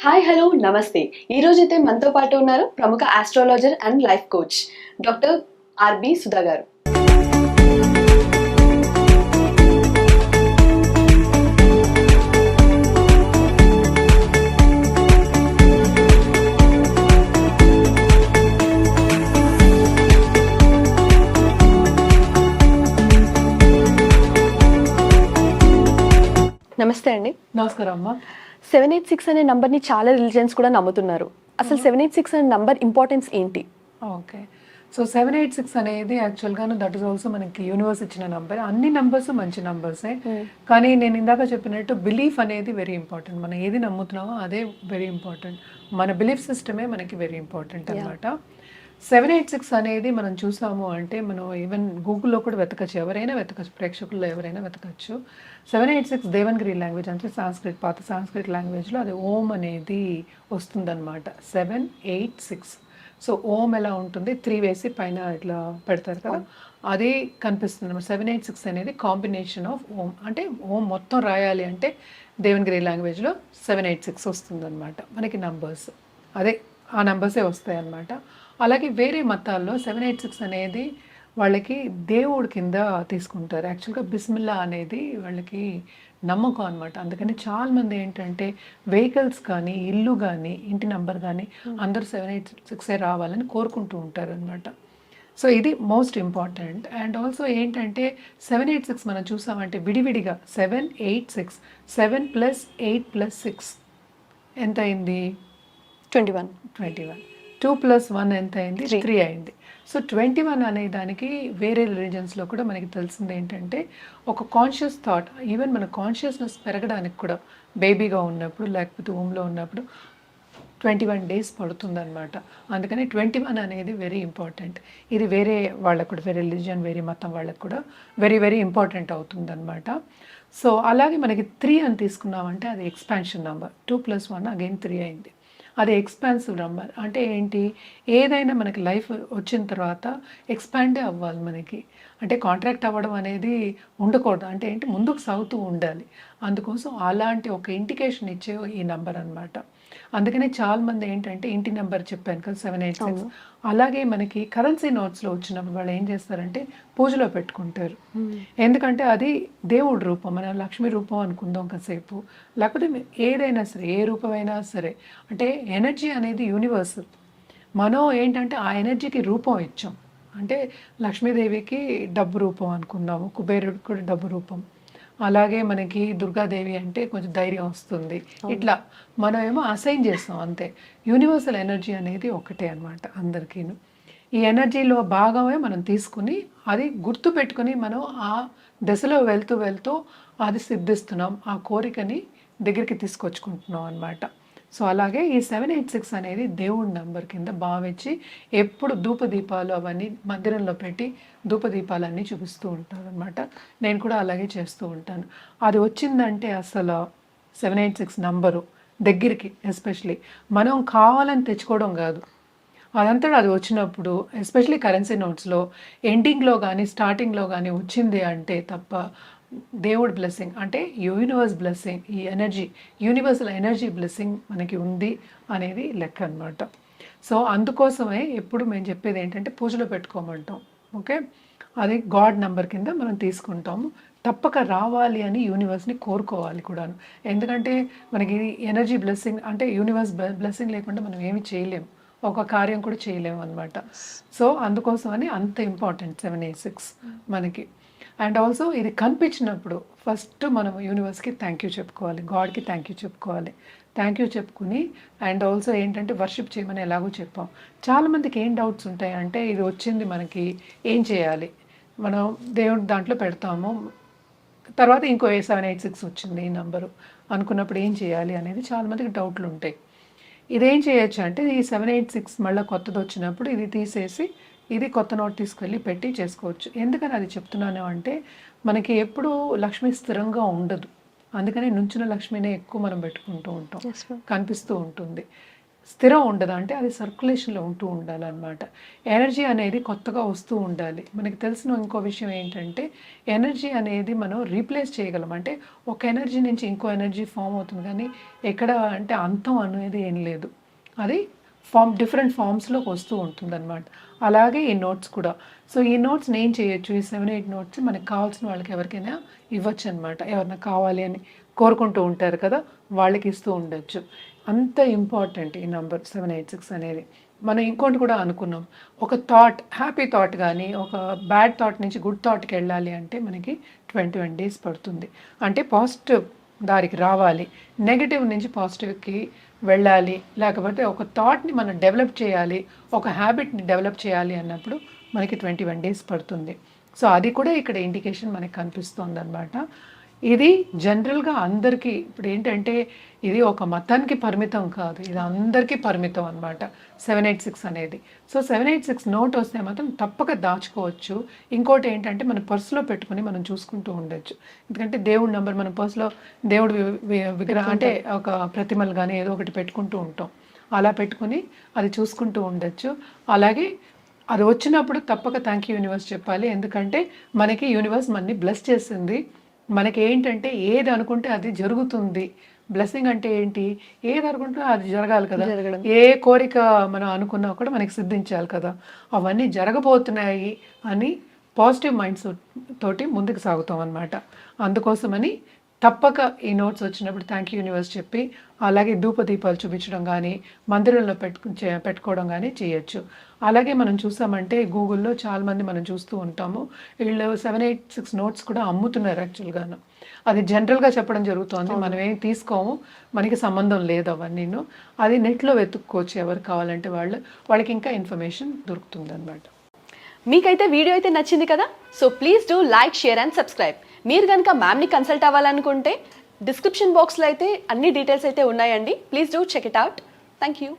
Hi hello నమస్తే. ఈ రోజైతే మనతో పాటు ఉన్నారు ప్రముఖ astrologer and life coach doctor RB Sudha గారు. నమస్తే అండి. నమస్కారం అమ్మా. 786 అనే నంబర్ని చాలా రిలీజియన్స్ కూడా నమ్ముతున్నారు. అసలు 786 అనే నంబర్ ఇంపార్టెన్స్ ఏంటి? ఓకే, సో 786 అనేది యాక్చువల్గాను దట్ ఈస్ ఆల్సో మనకి యూనివర్స్ ఇచ్చిన నంబర్. అన్ని నంబర్స్ మంచి నంబర్సే, కానీ నేను ఇందాక చెప్పినట్టు బిలీఫ్ అనేది వెరీ ఇంపార్టెంట్. మనం ఏది నమ్ముతున్నామో అదే వెరీ ఇంపార్టెంట్. మన బిలీఫ్ సిస్టమే మనకి వెరీ ఇంపార్టెంట్ అనమాట. 786 అనేది మనం చూసాము అంటే మనం ఈవెన్ గూగుల్లో కూడా వెతకచ్చు, ఎవరైనా వెతకచ్చు, ప్రేక్షకుల్లో ఎవరైనా వెతకచ్చు. 786 దేవన్గిరి లాంగ్వేజ్ అంటే సాంస్క్రిట్, పాత సాంస్క్రిట్ లాంగ్వేజ్లో అది ఓం అనేది వస్తుందన్నమాట. 786. సో ఓం ఎలా ఉంటుంది, 3 వేసి పైన ఇట్లా పెడతారు కదా, అది కనిపిస్తుంది అన్నమాట. 786 అనేది కాంబినేషన్ ఆఫ్ ఓం. అంటే ఓం మొత్తం రాయాలి అంటే దేవన్గిరి లాంగ్వేజ్లో 786 వస్తుందన్నమాట మనకి నంబర్స్. అదే ఆ నంబర్సే వస్తాయి అన్నమాట. అలాగే వేరే మతాల్లో 786 అనేది వాళ్ళకి దేవుడి కింద తీసుకుంటారు. యాక్చువల్గా బిస్మిల్లా అనేది వాళ్ళకి నమ్మకం అనమాట. అందుకని చాలామంది ఏంటంటే వెహికల్స్ కానీ, ఇల్లు కానీ, ఇంటి నెంబర్ కానీ అందరూ 786 రావాలని కోరుకుంటూ ఉంటారు అనమాట. సో ఇది మోస్ట్ ఇంపార్టెంట్. అండ్ ఆల్సో ఏంటంటే 786 మనం చూసామంటే విడివిడిగా 786, 7 + 8 + 6 ఎంత అయింది? 21. 2 + 1 ఎంత అయింది? 3 అయింది. సో 21 అనే దానికి వేరే రిలీజన్స్లో కూడా మనకి తెలిసింది ఏంటంటే ఒక కాన్షియస్ థాట్, ఈవెన్ మన కాన్షియస్నెస్ పెరగడానికి కూడా బేబీగా ఉన్నప్పుడు లేకపోతే హోమ్లో ఉన్నప్పుడు 21 డేస్ పడుతుందన్నమాట. అందుకని 21 అనేది వెరీ ఇంపార్టెంట్. ఇది వేరే వాళ్ళకు కూడా, వేరే రిలీజియన్, వేరే మతం వాళ్ళకు కూడా వెరీ వెరీ ఇంపార్టెంట్ అవుతుందన్నమాట. సో అలాగే మనకి 3 అని తీసుకున్నామంటే అది ఎక్స్పాన్షన్ నెంబర్. 2 + 1 అగైన్ 3 అయింది. అది ఎక్స్పాన్సివ్ నెంబర్. అంటే ఏంటి, ఏదైనా మనకి లైఫ్ వచ్చిన తర్వాత ఎక్స్పాండే అవ్వాలి మనకి. అంటే కాంట్రాక్ట్ అవ్వడం అనేది ఉండకూడదు. అంటే ఏంటి, ముందుకు సాగుతూ ఉండాలి. అందుకోసం అలాంటి ఒక ఇండికేషన్ ఇచ్చే ఈ నెంబర్ అనమాట. అందుకనే చాలామంది ఏంటంటే ఇంటి నెంబర్ చెప్పాను కదా 786, అలాగే మనకి కరెన్సీ నోట్స్లో వచ్చినప్పుడు వాళ్ళు ఏం చేస్తారంటే పూజలో పెట్టుకుంటారు. ఎందుకంటే అది దేవుడి రూపం, మన లక్ష్మీ రూపం అనుకుందాం కాసేపు, లేకపోతే ఏదైనా సరే, ఏ రూపమైనా సరే. అంటే ఎనర్జీ అనేది యూనివర్సల్. మనం ఏంటంటే ఆ ఎనర్జీకి రూపం ఇచ్చాం. అంటే లక్ష్మీదేవికి డబ్బు రూపం అనుకున్నాము, కుబేరుడికి కూడా డబ్బు రూపం. అలాగే మనకి దుర్గాదేవి అంటే కొంచెం ధైర్యం వస్తుంది. ఇట్లా మనం ఏమో అసైన్ చేస్తాం అంతే. యూనివర్సల్ ఎనర్జీ అనేది ఒకటే అనమాట అందరికీను. ఈ ఎనర్జీలో భాగమే మనం తీసుకుని అది గుర్తు పెట్టుకుని మనం ఆ దశలో వెళ్తూ వెళ్తూ అది సిద్ధిస్తున్నాం, ఆ కోరికని దగ్గరికి తీసుకొచ్చుకుంటున్నాం అనమాట. సో అలాగే ఈ 786 అనేది దేవుడి నెంబర్ కింద భావించి ఎప్పుడు ధూపదీపాలు అవన్నీ మందిరంలో పెట్టి ధూపదీపాలన్నీ చూపిస్తూ ఉంటారు అనమాట. నేను కూడా అలాగే చేస్తూ ఉంటాను. అది వచ్చిందంటే అసలు 786 నంబరు దగ్గరికి, ఎస్పెషలీ మనం కావాలని తెచ్చుకోవడం కాదు, అదంతా అది వచ్చినప్పుడు, ఎస్పెషలీ కరెన్సీ నోట్స్లో ఎండింగ్లో కానీ స్టార్టింగ్లో కానీ వచ్చింది అంటే తప్ప దేవుడి బ్లెస్సింగ్, అంటే యూనివర్స్ బ్లెస్సింగ్, ఈ ఎనర్జీ, యూనివర్సల్ ఎనర్జీ బ్లెస్సింగ్ మనకి ఉంది అనేది లెక్క అనమాట. సో అందుకోసమే ఎప్పుడు మేము చెప్పేది ఏంటంటే పూజలో పెట్టుకోమంటాం. ఓకే, అది గాడ్ నెంబర్ కింద మనం తీసుకుంటాము. తప్పక రావాలి అని యూనివర్స్ని కోరుకోవాలి కూడాను. ఎందుకంటే మనకి ఎనర్జీ బ్లెస్సింగ్ అంటే యూనివర్స్ బ్లెస్సింగ్ లేకుండా మనం ఏమి చేయలేము, ఒక కార్యం కూడా చేయలేము అనమాట. సో అందుకోసమని అంత ఇంపార్టెంట్ 786 మనకి. అండ్ ఆల్సో ఇది కనిపించినప్పుడు ఫస్ట్ మనం యూనివర్స్కి థ్యాంక్ యూ చెప్పుకోవాలి, గాడ్కి థ్యాంక్ యూ చెప్పుకోవాలి. థ్యాంక్ యూ చెప్పుకుని అండ్ ఆల్సో ఏంటంటే వర్షిప్ చేయమని ఎలాగో చెప్పాం. చాలామందికి ఏం డౌట్స్ ఉంటాయి అంటే ఇది వచ్చింది మనకి ఏం చేయాలి, మనం దేవుడి దాంట్లో పెడతాము, తర్వాత ఇంకో 786 వచ్చింది ఈ నెంబరు అనుకున్నప్పుడు ఏం చేయాలి అనేది చాలామందికి డౌట్లు ఉంటాయి. ఇదేం చేయొచ్చు అంటే ఈ 786 మళ్ళీ కొత్తది వచ్చినప్పుడు ఇది తీసేసి ఇది కొత్త నోట్ తీసుకెళ్ళి పెట్టి చేసుకోవచ్చు. ఎందుకని అది చెప్తున్నాను అంటే మనకి ఎప్పుడూ లక్ష్మి స్థిరంగా ఉండదు. అందుకని నుంచిన లక్ష్మినే ఎక్కువ మనం పెట్టుకుంటూ ఉంటాం, కనిపిస్తూ ఉంటుంది. స్థిరం ఉండదు, అంటే అది సర్క్యులేషన్లో ఉంటూ ఉండాలన్నమాట. ఎనర్జీ అనేది కొత్తగా వస్తూ ఉండాలి. మనకి తెలిసిన ఇంకో విషయం ఏంటంటే ఎనర్జీ అనేది మనం రీప్లేస్ చేయగలం, అంటే ఒక ఎనర్జీ నుంచి ఇంకో ఎనర్జీ ఫామ్ అవుతుంది, కానీ ఎక్కడ అంటే అంతం అనేది ఏం లేదు, అది డిఫరెంట్ ఫామ్స్లోకి వస్తూ ఉంటుందన్నమాట. అలాగే ఈ నోట్స్ కూడా. సో ఈ నోట్స్ నేను చేయొచ్చు, ఈ 7-8 నోట్స్ మనకు కావాల్సిన వాళ్ళకి ఎవరికైనా ఇవ్వచ్చు అనమాట. ఎవరైనా కావాలి అని కోరుకుంటూ ఉంటారు కదా, వాళ్ళకి ఇస్తూ ఉండొచ్చు. అంత ఇంపార్టెంట్ ఈ నెంబర్ 786 అనేది. మనం ఇంకోటి కూడా అనుకున్నాం, ఒక థాట్, హ్యాపీ థాట్ కానీ ఒక బ్యాడ్ థాట్ నుంచి గుడ్ థాట్కి వెళ్ళాలి అంటే మనకి 21 డేస్ పడుతుంది. అంటే పాజిటివ్ దారికి రావాలి, నెగిటివ్ నుంచి పాజిటివ్కి వెళ్ళాలి, లేకపోతే ఒక థాట్ని మనం డెవలప్ చేయాలి, ఒక హ్యాబిట్ని డెవలప్ చేయాలి అన్నప్పుడు మనకి 21 డేస్ పడుతుంది. సో అది కూడా ఇక్కడ ఇండికేషన్ మనకి కనిపిస్తుంది అనమాట. ఇది జనరల్గా అందరికీ, ఇప్పుడు ఏంటంటే ఇది ఒక మతానికి పరిమితం కాదు, ఇది అందరికీ పరిమితం అనమాట 786 అనేది. సో 786 నోట్ వస్తే మాత్రం తప్పక దాచుకోవచ్చు. ఇంకోటి ఏంటంటే మన పర్సులో పెట్టుకుని మనం చూసుకుంటూ ఉండొచ్చు. ఎందుకంటే దేవుడి నెంబర్ మన పర్సులో దేవుడు విగ్రహం అంటే ఒక ప్రతిమలు కానీ ఏదో ఒకటి పెట్టుకుంటూ ఉంటాం, అలా పెట్టుకుని అది చూసుకుంటూ ఉండొచ్చు. అలాగే అది వచ్చినప్పుడు తప్పక థ్యాంక్ యూ యూనివర్స్ చెప్పాలి, ఎందుకంటే మనకి యూనివర్స్ మనని బ్లెస్ చేసింది. మనకి ఏంటంటే ఏది అనుకుంటే అది జరుగుతుంది. బ్లెస్సింగ్ అంటే ఏంటి, ఏది అనుకుంటే అది జరగాలి కదా, ఏ కోరిక మనం అనుకున్నా కూడా మనకి సిద్ధించాలి కదా, అవన్నీ జరగబోతున్నాయి అని పాజిటివ్ మైండ్స్ తోటి ముందుకు సాగుతాం అన్నమాట. అందుకోసమని తప్పక ఈ నోట్స్ వచ్చినప్పుడు థ్యాంక్ యూ యూనివర్స్ చెప్పి, అలాగే ధూపదీపాలు చూపించడం కానీ మందిరంలో పెట్టుకోవడం కానీ చేయొచ్చు. అలాగే మనం చూసామంటే గూగుల్లో చాలామంది మనం చూస్తూ ఉంటాము, వీళ్ళు 786 నోట్స్ కూడా అమ్ముతున్నారు యాక్చువల్గాను. అది జనరల్గా చెప్పడం జరుగుతుంది, మనం ఏం తీసుకోము, మనకి సంబంధం లేదు అవన్నీను. అది నెట్లో వెతుక్కోవచ్చు, ఎవరు కావాలంటే వాళ్ళకి ఇంకా ఇన్ఫర్మేషన్ దొరుకుతుంది అనమాట. మీకైతే వీడియో అయితే నచ్చింది కదా, so please do like, share and subscribe. మీరు కనుక మ్యామ్ని కన్సల్ట్ అవ్వాలనుకుంటే డిస్క్రిప్షన్ బాక్స్లో అయితే అన్ని డీటెయిల్స్ అయితే ఉన్నాయండి. Please do check it out. Thank you.